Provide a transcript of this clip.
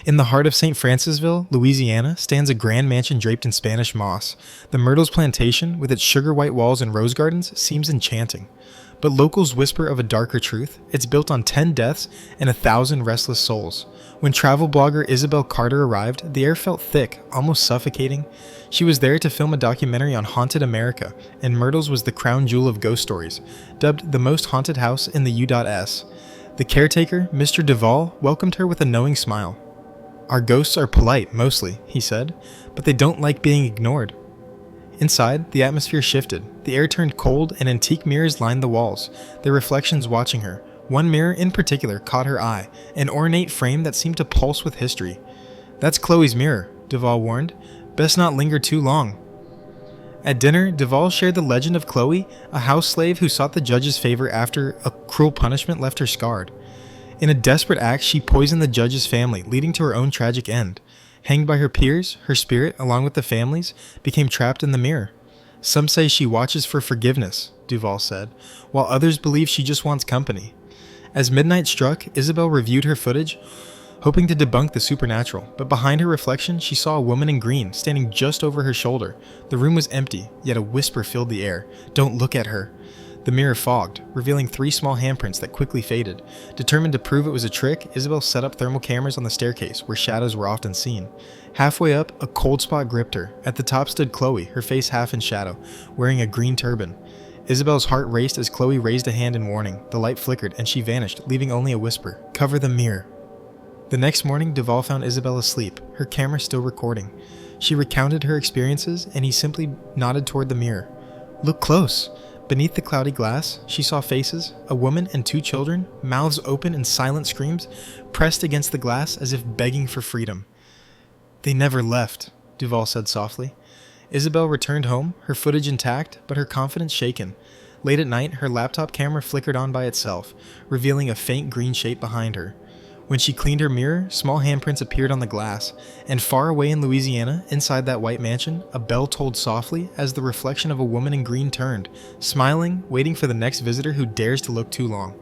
In the heart of St. Francisville, Louisiana, stands a grand mansion draped in Spanish moss. The Myrtles Plantation, with its sugar-white walls and rose gardens, seems enchanting. But locals whisper of a darker truth. It's built on 10 deaths and 1,000 restless souls. When travel blogger Isabel Carter arrived, the air felt thick, almost suffocating. She was there to film a documentary on haunted America, and Myrtles was the crown jewel of ghost stories, dubbed the most haunted house in the U.S. The caretaker, Mr. Duvall, welcomed her with a knowing smile. "Our ghosts are polite, mostly," he said, "but they don't like being ignored." Inside, the atmosphere shifted. The air turned cold, and antique mirrors lined the walls, their reflections watching her. One mirror in particular caught her eye, an ornate frame that seemed to pulse with history. "That's Chloe's mirror," Duvall warned. "Best not linger too long." At dinner, Duvall shared the legend of Chloe, a house slave who sought the judge's favor after a cruel punishment left her scarred. In a desperate act, she poisoned the judge's family, leading to her own tragic end. Hanged by her peers, her spirit, along with the families, became trapped in the mirror. "Some say she watches for forgiveness," Duvall said, while others believe she just wants company. As midnight struck, Isabel reviewed her footage, hoping to debunk the supernatural, but behind her reflection, she saw a woman in green, standing just over her shoulder. The room was empty, yet a whisper filled the air. "Don't look at her." The mirror fogged, revealing 3 small handprints that quickly faded. Determined to prove it was a trick, Isabel set up thermal cameras on the staircase, where shadows were often seen. Halfway up, a cold spot gripped her. At the top stood Chloe, her face half in shadow, wearing a green turban. Isabel's heart raced as Chloe raised a hand in warning. The light flickered, and she vanished, leaving only a whisper. "Cover the mirror." The next morning, Duvall found Isabel asleep, her camera still recording. She recounted her experiences, and he simply nodded toward the mirror. "Look close." Beneath the cloudy glass, she saw faces, a woman and 2 children, mouths open in silent screams, pressed against the glass as if begging for freedom. "They never left," Duvall said softly. Isabel returned home, her footage intact, but her confidence shaken. Late at night, her laptop camera flickered on by itself, revealing a faint green shape behind her. When she cleaned her mirror, small handprints appeared on the glass, and far away in Louisiana, inside that white mansion, a bell tolled softly as the reflection of a woman in green turned, smiling, waiting for the next visitor who dares to look too long.